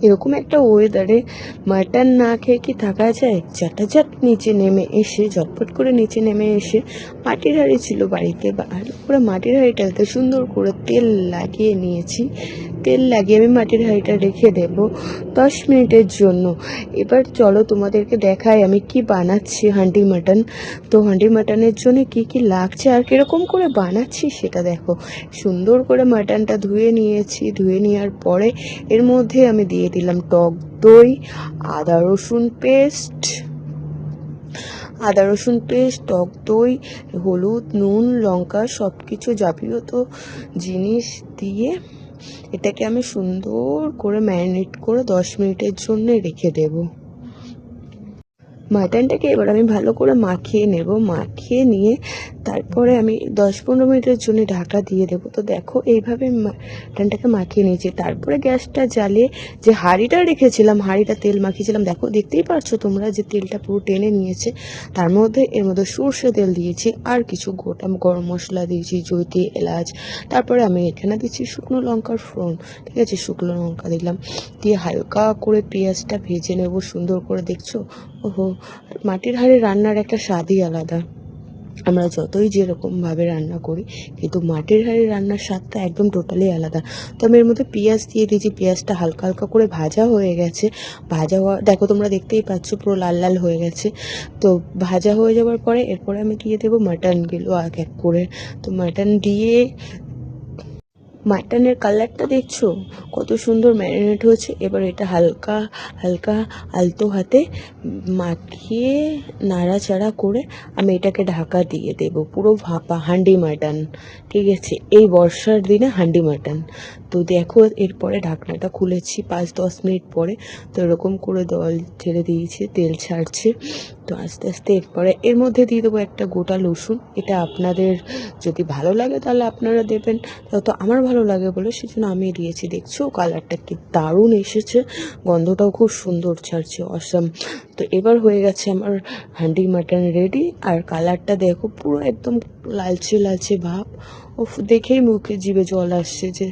এরকম একটা ওয়েদারে মাটন না খেয়ে কি থাকা যায়? ঝটাঝট নিচে নেমে এসে, ঝটপট করে নিচে নেমে এসে, মাটির হাঁড়ি ছিল বাড়িতে, ভালো করে মাটির হাঁড়িটাতে সুন্দর করে তেল লাগিয়ে নিয়েছি। তেল লাগিয়ে আমি মাটির হাঁড়িটা রেখে দেব 10 মিনিটের জন্য। এবার চলো তোমাদেরকে দেখাই আমি কি বানাচ্ছি হান্ডি মাটন। তো হান্ডি মাটনের জন্য কি কি লাগছে আর কীরকম করে বানাচ্ছি সেটা দেখো। সুন্দর করে মাটনটা ধুয়ে নিয়েছি, ধুয়ে নেওয়ার পরে এর মধ্যে আমি দিয়ে দিলাম টক দই, আদা রসুন পেস্ট, টক দই, হলুদ, নুন, লঙ্কা সব কিছু যাবতীয় জিনিস দিয়ে এটাকে আমি সুন্দর করে ম্যারিনেট করে 10 মিনিটের জন্য রেখে দেবো। মাটনটাকে এবার আমি ভালো করে মাখিয়ে নেব, মাখিয়ে নিয়ে তারপরে আমি 10-15 মিনিটের জন্য ঢাকা দিয়ে দেবো। তো দেখো এইভাবে মাটনটাকে মাখিয়ে নিয়েছি। তারপরে গ্যাসটা জ্বালিয়ে যে হাঁড়িটা রেখেছিলাম, হাঁড়িটা তেল মাখিয়েছিলাম, দেখো দেখতেই পারছো তোমরা যে তেলটা পুরো টেনে নিয়েছে। এর মধ্যে সর্ষে তেল দিয়েছি আর কিছু গোটা গরম মশলা দিয়েছি, জৈত্রী, এলাচ। তারপরে আমি এখানে দিচ্ছি শুকনো লঙ্কার ফোড়ন, ঠিক আছে, শুকনো লঙ্কা দিলাম, দিয়ে হালকা করে পেঁয়াজটা ভেজে নেব সুন্দর করে। দেখছো, ওহো, মাটির হাঁড়ির রান্নার একটা স্বাদই আলাদা। আমরা যতই যেরকমভাবে রান্না করি, কিন্তু মাটির হাঁড়ির রান্নার স্বাদটা একদম টোটালি আলাদা। তো আমি এর মধ্যে পেঁয়াজ দিয়ে দিয়েছি, পেঁয়াজটা হালকা হালকা করে ভাজা হয়ে গেছে। ভাজা হওয়া দেখো তোমরা দেখতেই পাচ্ছ পুরো লাল লাল হয়ে গেছে। তো ভাজা হয়ে যাওয়ার পরে এরপরে আমি দিয়ে দেবো মাটনগুলো এক এক করে। তো মাটন দিয়ে মাটনের কালারটা দেখছো কত সুন্দর ম্যারিনেট হয়েছে। এবার এটা হালকা হালকা আলতো হাতে মাখিয়ে নাড়াচাড়া করে আমি এটাকে ঢাকা দিয়ে দেবো। পুরো ভাপা হান্ডি মাটন, ঠিক আছে, এই বর্ষার দিনে হান্ডি মাটন। তো দেখো এরপরে ঢাকনাটা খুলেছি 5-10 মিনিট পরে। তো এরকম করে জল ছেড়ে দিয়েছে, তেল ছাড়ছে। তো আস্তে আস্তে এরপরে এর মধ্যে দিয়ে দেবো একটা গোটা রসুন। এটা আপনাদের যদি ভালো লাগে তাহলে আপনারা দেবেন, তো আমার ভালো লাগে বলে সেজন্য আমি দিয়েছি। দেখছো কালারটা কি দারুণ এসেছে, গন্ধটাও খুব সুন্দর ছাড়ছে, অসাম। তো এবার হয়ে গেছে আমার হান্ডি মাটন রেডি। আর কালারটা দেখো পুরো একদম লালচে লালচে ভাব, ও দেখেই মুখে জিভে জল আসছে যে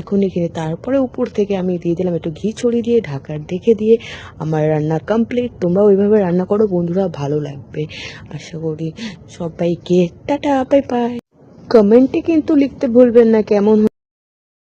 এখনই খেয়ে। তারপরে উপর থেকে আমি দিয়ে দিলাম একটু ঘি ছড়িয়ে দিয়ে ঢাকা ঢেকে দিয়ে আমার রান্না কমপ্লিট। তোমরা ওইভাবে রান্না করো বন্ধুরা, ভালো লাগবে আশা করি। সবাইকে টাটা, বাই বাই। কমেন্টে কিন্তু লিখতে ভুলবেন না কেমন